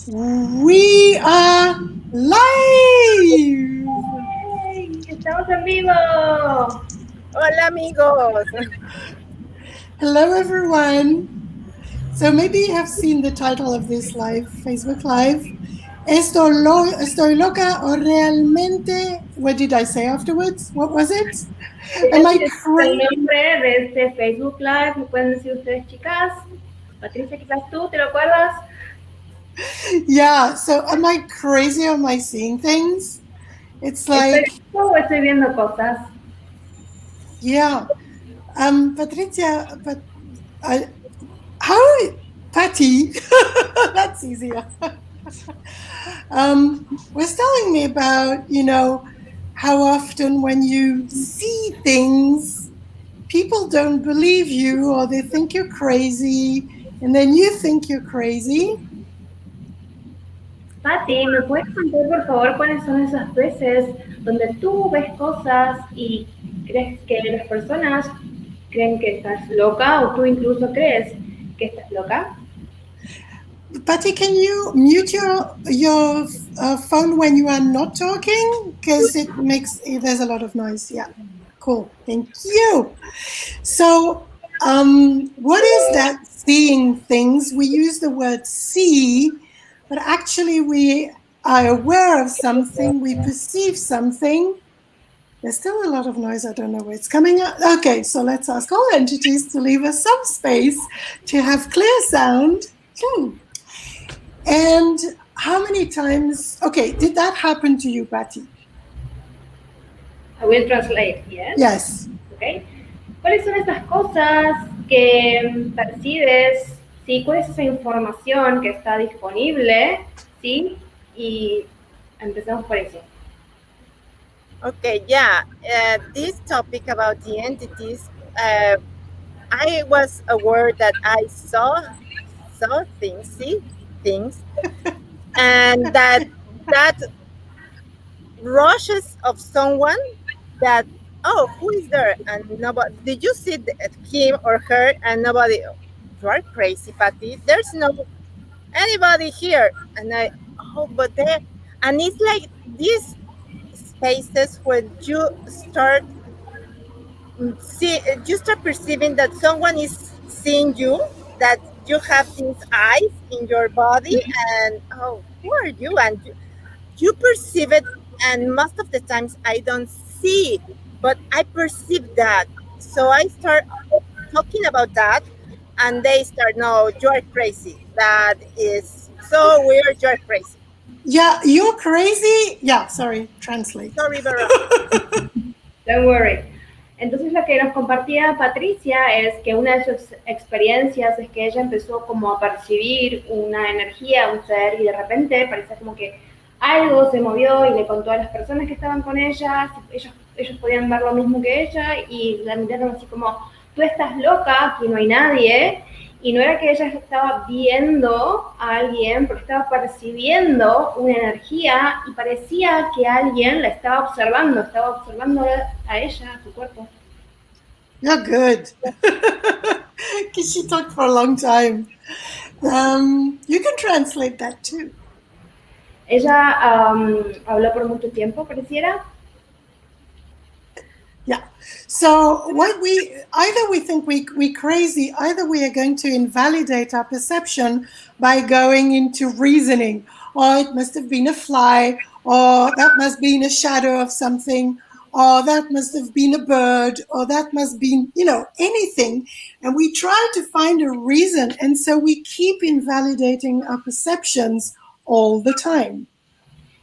We are live. ¡Hey! ¡Estamos en vivo! Hola amigos. Hello, everyone. So maybe you have seen the title of this live, Facebook Live. Estoy loca o realmente. What did I say afterwards? What was it? Am I El crazy? nombre de este Facebook Live, ¿me pueden decir ustedes, chicas? Patricia, quizás tú, ¿te lo acuerdas? Yeah. So am I crazy or am I seeing things? It's ¿Estoy like, viendo o estoy viendo cosas? yeah. Patricia, but how, Patty? That's easier. Was telling me about, how often when you see things, people don't believe you or they think you're crazy, and then you think you're crazy. Pati, ¿me puedes contar por favor cuáles son esas veces donde tú ves cosas y crees que las personas creen que estás loca o tú incluso crees que estás loca? Patty, can you mute your phone when you are not talking? Because there's a lot of noise. Yeah, cool. Thank you. So, what is that seeing things? We use the word see, but actually we are aware of something, we perceive something. There's still a lot of noise. I don't know where it's coming out. Okay, so let's ask all entities to leave us some space to have clear sound. And how many times, okay, did that happen to you, Patty? I will translate, yes. Yes. Okay. ¿Cuáles son esas cosas que percibes? ¿Sí? ¿Cuál es esa información que está disponible? ¿Sí? Y empezamos por eso. Okay, yeah. This topic about the entities, I was aware that I saw things, see things, and that rushes of someone that, oh, who is there, and nobody. Did you see him or her? And nobody. You are crazy, Patty. There's no anybody here, and I. Oh, but there, and it's like these spaces when you start perceiving that someone is seeing you, that you have these eyes in your body, and oh, who are you? And you perceive it, and most of the times I don't see, but I perceive that. So I start talking about that, and they start, no, you're crazy. That is so weird. You're crazy. Yeah, you're crazy. Yeah, sorry, translate. Sorry, Vera. Don't worry. Entonces lo que nos compartía Patricia es que una de sus experiencias es que ella empezó como a percibir una energía, un ser, y de repente parecía como que algo se movió y le contó a las personas que estaban con ella, ellos podían ver lo mismo que ella y la miraron así como, tú estás loca, aquí no hay nadie. Y no era que ella estaba viendo a alguien, pero estaba percibiendo una energía y parecía que alguien la estaba observando a ella, a su cuerpo. You're good. Because she talked for a long time. You can translate that too. Ella habló por mucho tiempo, pareciera. Yeah. So either we think we crazy, either we are going to invalidate our perception by going into reasoning. Or it must have been a fly, or that must have been a shadow of something, or that must have been a bird, or that must be, anything. And we try to find a reason. And so we keep invalidating our perceptions all the time.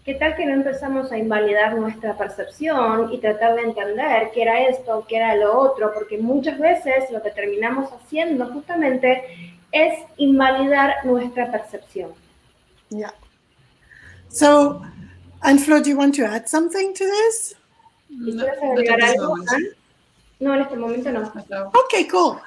¿Qué tal que no empezamos a invalidar nuestra percepción y tratar de entender qué era esto, qué era lo otro? Porque muchas veces lo que terminamos haciendo justamente es invalidar nuestra percepción. Yeah. So, Anne-Flo, do you want to add something to this? ¿Quisieras agregar algo, Anne? No, en este momento no. Okay, cool.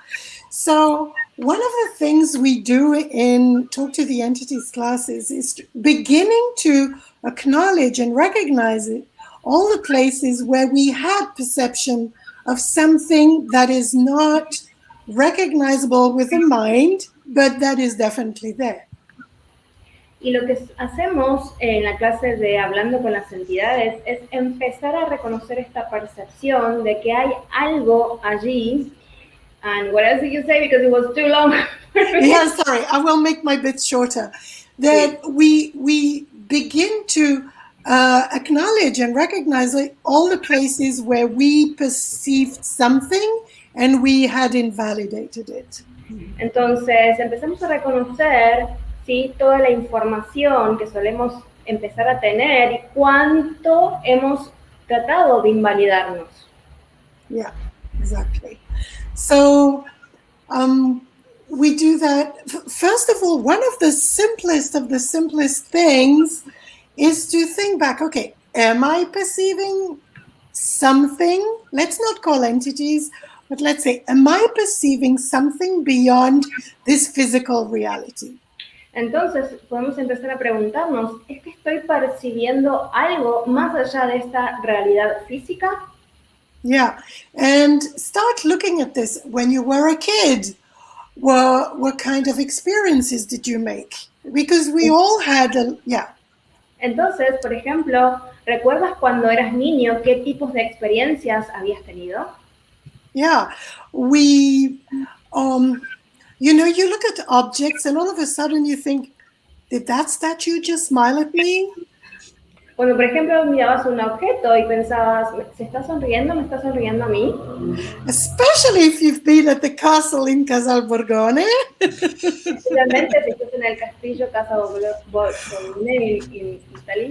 So one of the things we do in Talk to the Entities classes is beginning to acknowledge and recognize it, all the places where we had perception of something that is not recognizable with the mind, but that is definitely there. Y lo que hacemos en la clase de Hablando con las entidades es empezar a reconocer esta percepción de que hay algo allí. And what else did you say? Because it was too long. Yeah, sorry, I will make my bit shorter. That we begin to acknowledge and recognize all the places where we perceived something and we had invalidated it. Entonces empezamos a reconocer, ¿sí?, toda la información que solemos empezar a tener y cuánto hemos tratado de invalidarnos. Yeah, exactly. So we do that. First of all, one of the simplest things is to think back, okay, am I perceiving something? Let's not call entities, but let's say, am I perceiving something beyond this physical reality? Entonces podemos empezar a preguntarnos, ¿es que estoy percibiendo algo más allá de esta realidad física? Yeah, and start looking at this. When you were a kid, what kind of experiences did you make? Because we all had yeah. Entonces, por ejemplo, ¿recuerdas cuando eras niño qué tipos de experiencias habías tenido? Yeah, we, you look at objects and all of a sudden you think, did that statue just smile at me? Cuando, por ejemplo, mirabas un objeto y pensabas, ¿se está sonriendo? ¿Me está sonriendo a mí? Especially if you've been at the castle in Casal Borgone. Especialmente si estás en el castillo Casa Borgone en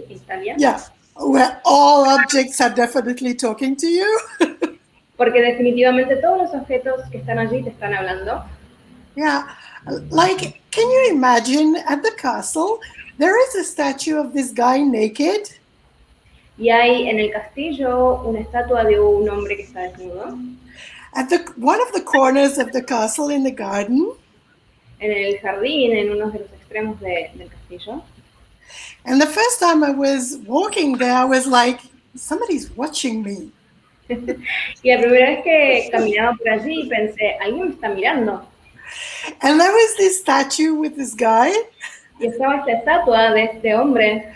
Italia. Yeah, where all objects are definitely talking to you. Porque definitivamente todos los objetos que están allí te están hablando. Yeah, like, can you imagine at the castle, there is a statue of this guy naked? Y hay en el castillo una estatua de un hombre que está desnudo. At one of the corners of the castle in the garden. En el jardín, en uno de los extremos del castillo. And the first time I was walking there, I was like, somebody's watching me. Y la primera vez que caminaba por allí pensé, alguien me está mirando. And there was this statue with this guy. Y estaba esta estatua de este hombre.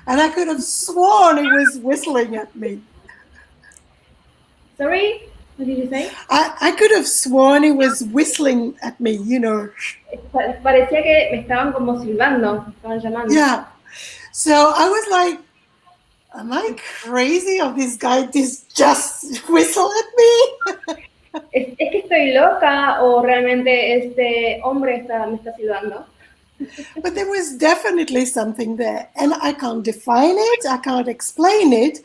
And I could have sworn he was whistling at me. Sorry? What did you say? I could have sworn he was whistling at me, you know. Parecía que me estaban como silbando, me estaban llamando. Yeah. So I was like, am I crazy or this guy just whistle at me? ¿Es que estoy loca o realmente este hombre me está silbando? But there was definitely something there. And I can't define it, I can't explain it,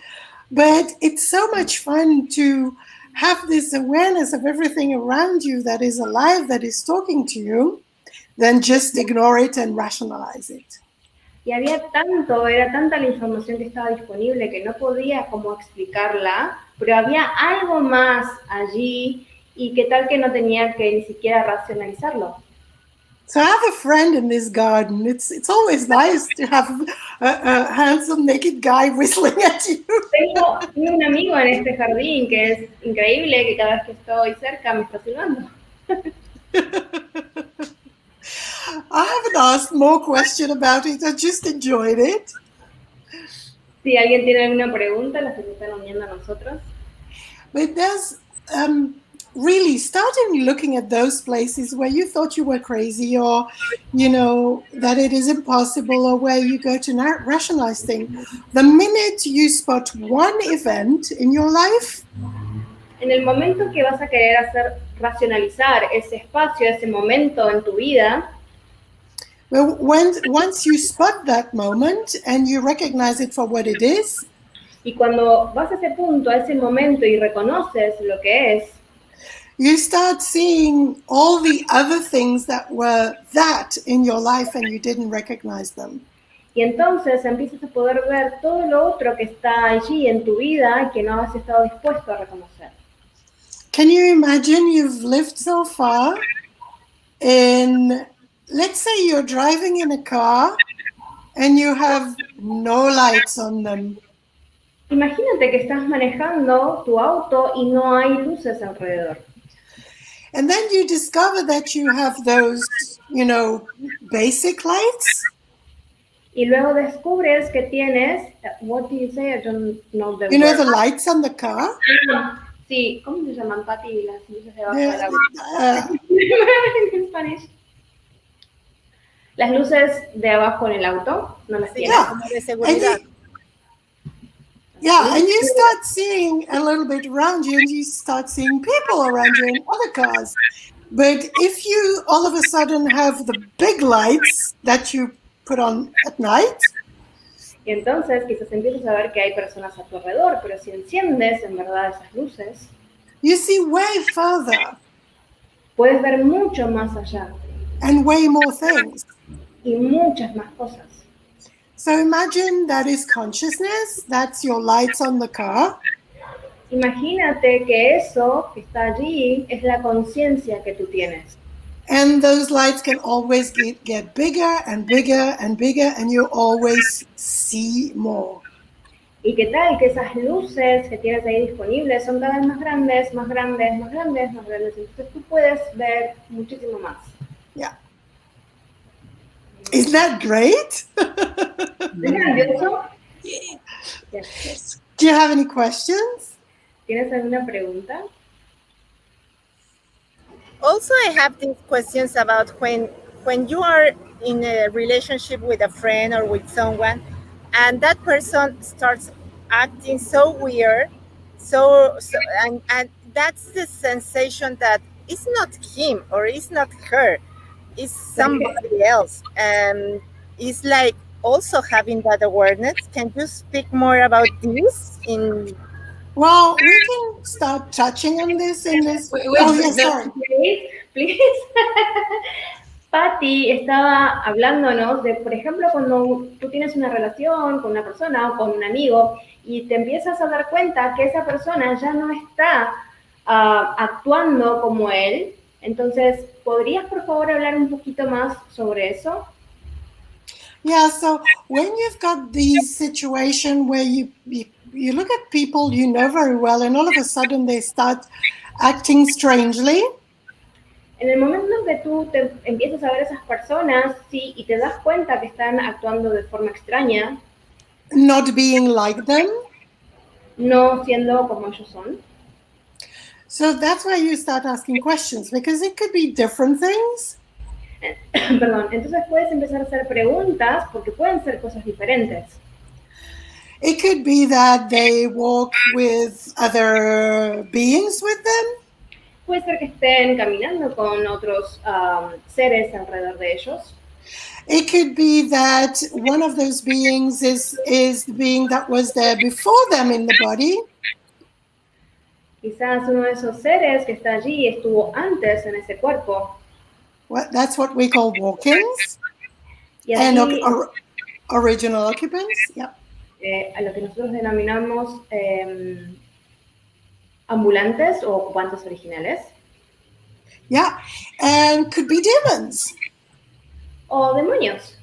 but it's so much fun to have this awareness of everything around you that is alive, that is talking to you, than just ignore it and rationalize it. Y era tanta la información que estaba disponible que no podía como explicarla, pero había algo más allí y qué tal que no tenía que ni siquiera racionalizarlo. So I have a friend in this garden. It's always nice to have a handsome naked guy whistling at you. Tengo un amigo en este jardín que es increíble, que cada vez que estoy cerca me está silbando. I haven't asked more question about it. I just enjoyed it. Si alguien tiene alguna pregunta, los que se están uniendo a nosotros. But there's really starting looking at those places where you thought you were crazy or, that it is impossible or where you go to rationalize things. The minute you spot one event in your life, en el momento que vas a querer racionalizar ese espacio, ese momento en tu vida, well, once you spot that moment and you recognize it for what it is, y cuando vas a ese punto, a ese momento y reconoces lo que es, you start seeing all the other things that were that in your life and you didn't recognize them. Y entonces empiezas a poder ver todo lo otro que está allí en tu vida y que no has estado dispuesto a reconocer. Can you imagine you've lived so far in, let's say you're driving in a car and you have no lights on them. Imagínate que estás manejando tu auto y no hay luces alrededor. And then you discover that you have those, basic lights. Y luego descubres que tienes, what do you say? I don't know the You know word. the lights on the car? Sí, ¿cómo se llaman, Pati? Las luces debajo del The, auto. uh, En Spanish. Las luces de abajo en el auto, ¿no las Sí, tienes? yeah. como de And seguridad. you, yeah, and you start seeing a little bit around you and you start seeing people around you in other cars. But if you all of a sudden have the big lights that you put on at night, Y entonces quizás empiezas a ver que hay personas a tu alrededor, pero si enciendes en verdad esas luces, you see way further puedes ver mucho más allá and way more things. y muchas más cosas. So imagine that is consciousness, that's your lights on the car. Imagínate que eso que está allí es la conciencia que tú tienes. And those lights can always get bigger and bigger and bigger, and you always see more. Y qué tal que esas luces que tienes ahí disponibles son cada vez más grandes, más grandes, más grandes, más grandes. Entonces tú puedes ver muchísimo más. Yeah. Isn't that great? ¿Es grandioso? Yes. Do you have any questions? ¿Tienes alguna pregunta? Also, I have these questions about when you are in a relationship with a friend or with someone, and that person starts acting so weird, and that's the sensation that it's not him or it's not her, it's somebody else, and it's like also having that awareness. Can you speak more about this? In Well, we can start touching on this in this. Wait, Oh, yes, no, sorry. please. Patty estaba hablándonos de, por ejemplo, cuando tú tienes una relación con una persona o con un amigo y te empiezas a dar cuenta que esa persona ya no está actuando como él. Entonces, ¿podrías por favor hablar un poquito más sobre eso? Yeah, so when you've got these situation where you look at people you know very well and all of a sudden they start acting strangely, En el momento en que tú te empiezas a ver a esas personas, sí, y te das cuenta que están actuando de forma extraña, not being like them, no siendo como ellos son, so that's why you start asking questions because it could be different things. perdón, entonces puedes empezar a hacer preguntas porque pueden ser cosas diferentes. It could be that they walk with other beings with them. Puede ser que estén caminando con otros seres alrededor de ellos. It could be that one of those beings is the being that was there before them in the body. Quizás uno de esos seres que está allí estuvo antes en ese cuerpo. That's what we call walk-ins. Y And allí, original occupants. Yeah. a lo que nosotros denominamos ambulantes o ocupantes originales. Yeah. And could be demons. O demonios.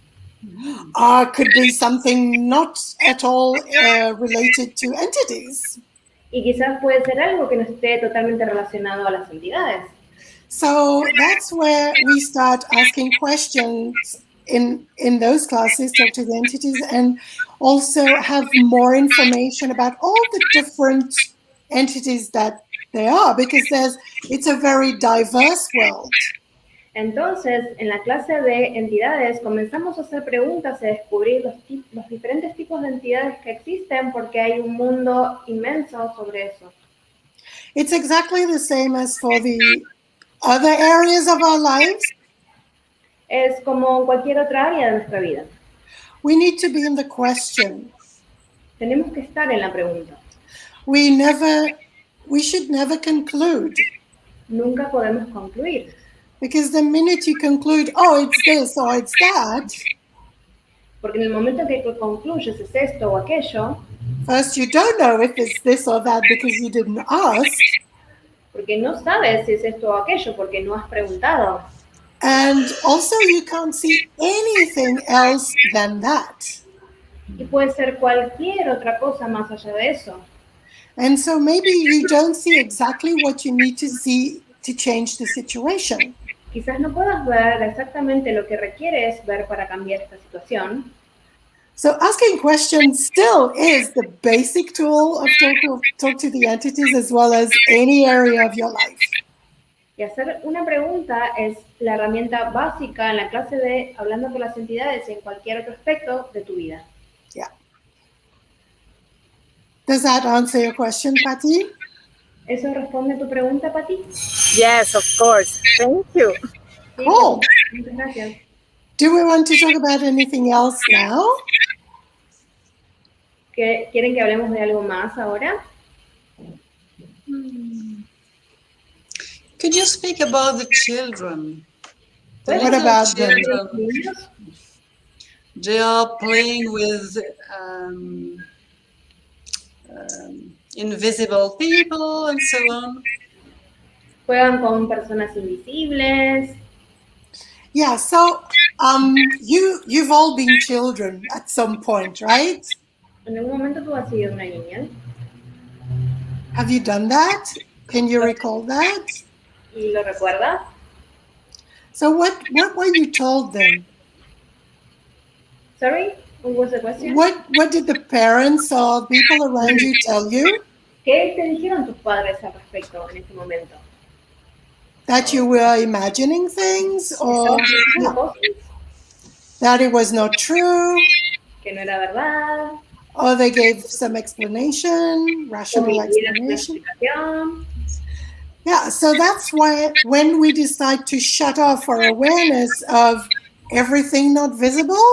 Could be something not at all related to entities. Y quizás puede ser algo que no esté totalmente relacionado a las entidades. So that's where we start asking questions in those classes, talk to the entities, and also have more information about all the different entities that there are, because it's a very diverse world. Entonces, en la clase de entidades comenzamos a hacer preguntas y a descubrir los diferentes tipos de entidades que existen porque hay un mundo inmenso sobre eso. It's exactly the same as for the other areas of our lives. Es como cualquier otra área de nuestra vida. We need to be in the question. Tenemos que estar en la pregunta. We should never conclude. Nunca podemos concluir. Because the minute you conclude, oh, it's this or it's that, Porque en el momento en que concluyes es esto o aquello, first you don't know if it's this or that because you didn't ask. porque no sabes si es esto o aquello, porque no has preguntado. And also you can't see anything else than that. Y puede ser cualquier otra cosa más allá de eso. And so maybe you don't see exactly what you need to see to change the situation. Quizás no puedas ver exactamente lo que requieres ver para cambiar esta situación. So asking questions still is the basic tool of talk to the entities as well as any area of your life. Y hacer una pregunta es la herramienta básica en la clase de hablando con las entidades en cualquier otro aspecto de tu vida. Yeah. Does that answer your question, Patty? ¿Eso responde a tu pregunta, Pati? Yes, of course. Thank you. Sí, Cool. muchas gracias. Do we want to talk about anything else now? ¿Quieren que hablemos de algo más ahora? Could you speak about the children? The What little about them? children. They are playing with invisible people and so on. Juegan con personas invisibles. Yeah, so you've all been children at some point, right? En algún momento tú has sido una niña. Have you done that? Can you recall that? ¿Y lo recuerdas? So what were you told then? Sorry, what was the question? What did the parents or people around you tell you? ¿Qué te dijeron tus padres al respecto en ese momento? That you were imagining things or ¿Estabas diciendo cosas that it was not true? que no era verdad? Or they gave some explanation, ¿O rational me dieras una explanation. explicación? Yeah, so that's why when we decide to shut off our awareness of everything not visible,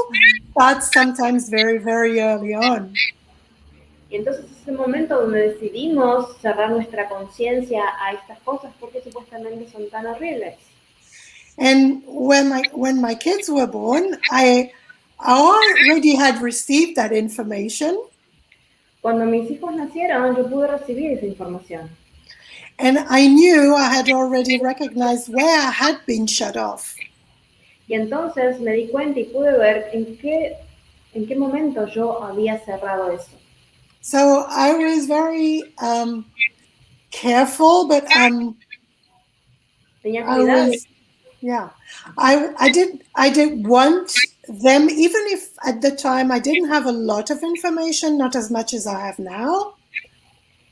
that's sometimes very, very early on. Y entonces es el momento donde decidimos cerrar nuestra conciencia a estas cosas porque supuestamente son tan horribles. And when my kids were born, I already had received that information. Cuando mis hijos nacieron, yo pude recibir esa información. And I knew I had already recognized where I had been shut off. Y entonces me di cuenta y pude ver en qué momento yo había cerrado eso. So I was very careful, but Tenía I cuidado. was, yeah, I did want them, even if at the time I didn't have a lot of information, not as much as I have now.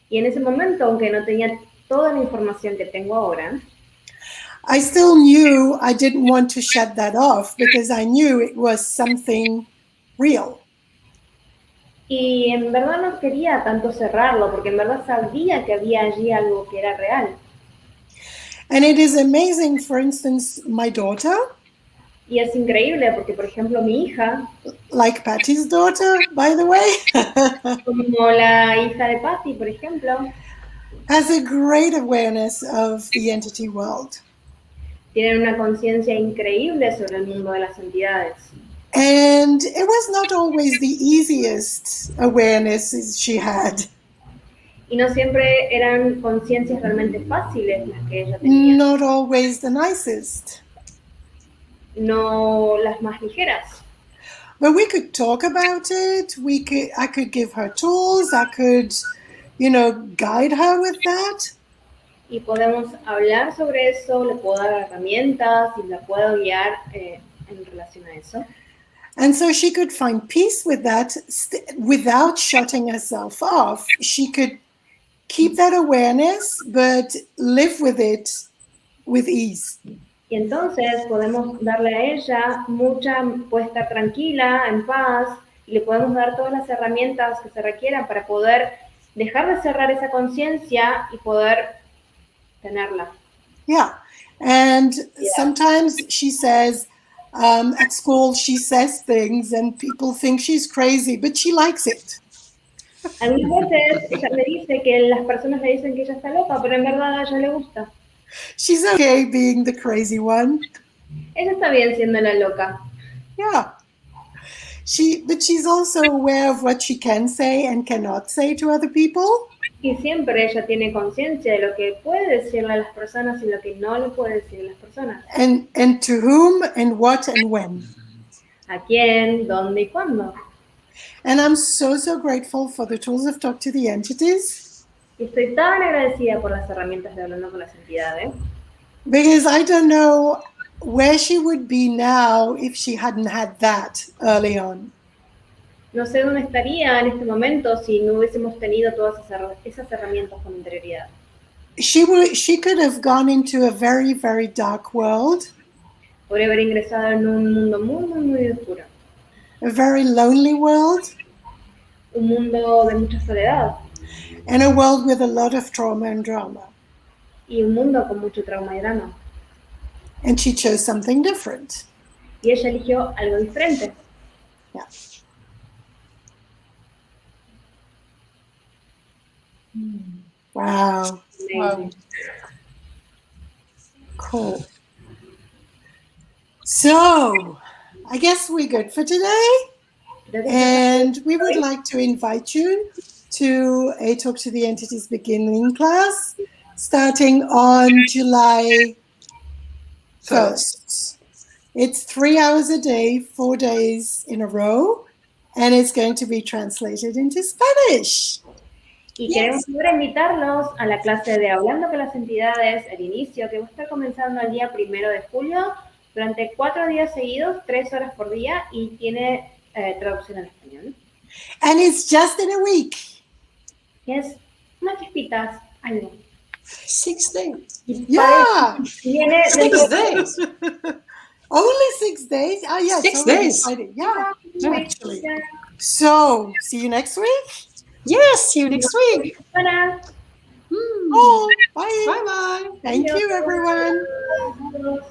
Y en ese momento, aunque no tenía toda la información que tengo ahora, I still knew I didn't want to shut that off because I knew it was something real. y en verdad no quería tanto cerrarlo, porque en verdad sabía que había allí algo que era real. And it is amazing, for instance, my daughter, Y es increíble porque, por ejemplo, mi hija, like Patty's daughter, by the way, como la hija de Patty, por ejemplo, has a great awareness of the entity world. tienen una conciencia increíble sobre el mundo de las entidades. And it was not always the easiest awarenesses she had. Y no siempre eran conciencias realmente fáciles las que ella tenía, Not always the nicest. no las más ligeras. But we could talk about it. I could give her tools. I could, guide her with that. Y podemos hablar sobre eso, le puedo dar herramientas y la puedo guiar en relación a eso. And so she could find peace with that without shutting herself off. She could keep that awareness, but live with it with ease. Y entonces podemos darle a ella puede estar tranquila, en paz, y le podemos dar todas las herramientas que se requieran para poder dejar de cerrar esa conciencia y poder tenerla. Yeah. And sometimes she says, at school, she says things and people think she's crazy, but she likes it. Algunas veces ella me dice que las personas le dicen que ella está loca, pero en verdad a ella le gusta. She's okay being the crazy one. Ella está bien siendo la loca. Yeah. But she's also aware of what she can say and cannot say to other people. Y siempre ella tiene conciencia de lo que puede decirle a las personas y lo que no le puede decir a las personas. And to whom and what and when. ¿A quién, dónde y cuándo? And I'm so grateful for the tools of Talk to the Entities. Y estoy tan agradecida por las herramientas de hablando con las entidades. Because I don't know where she would be now if she hadn't had that early on. No sé dónde estaría en este momento si no hubiésemos tenido todas esas herramientas con anterioridad. She could have gone into a very, very dark world, Podría haber ingresado en un mundo muy, muy, muy oscuro. a very lonely world, Un mundo de mucha soledad and a world with a lot of trauma and drama. y un mundo con mucho trauma y drama. And she chose something different. Y ella eligió algo diferente. Yeah. Wow. Wow. Cool. So, I guess we're good for today. And we would like to invite you to a Talk to the Entities beginning class starting on July 1st. It's 3 hours a day, 4 days in a row, and it's going to be translated into Spanish. Y queremos ahora invitarlos a la clase de Hablando con las Entidades, el inicio, que va a estar comenzando el día 1 de julio, durante 4 días seguidos, 3 horas por día, y tiene traducción al español. And it's just in a week. Y es unas chispitas, algo. 6 days. Yeah. Viene 6 days. Only 6 days? Oh, yeah. 6 days. Friday. Yeah, actually. So, see you next week. Yes, see you next week. Buenas. Oh, bye. Bye-bye. Thank you, everyone. Adiós.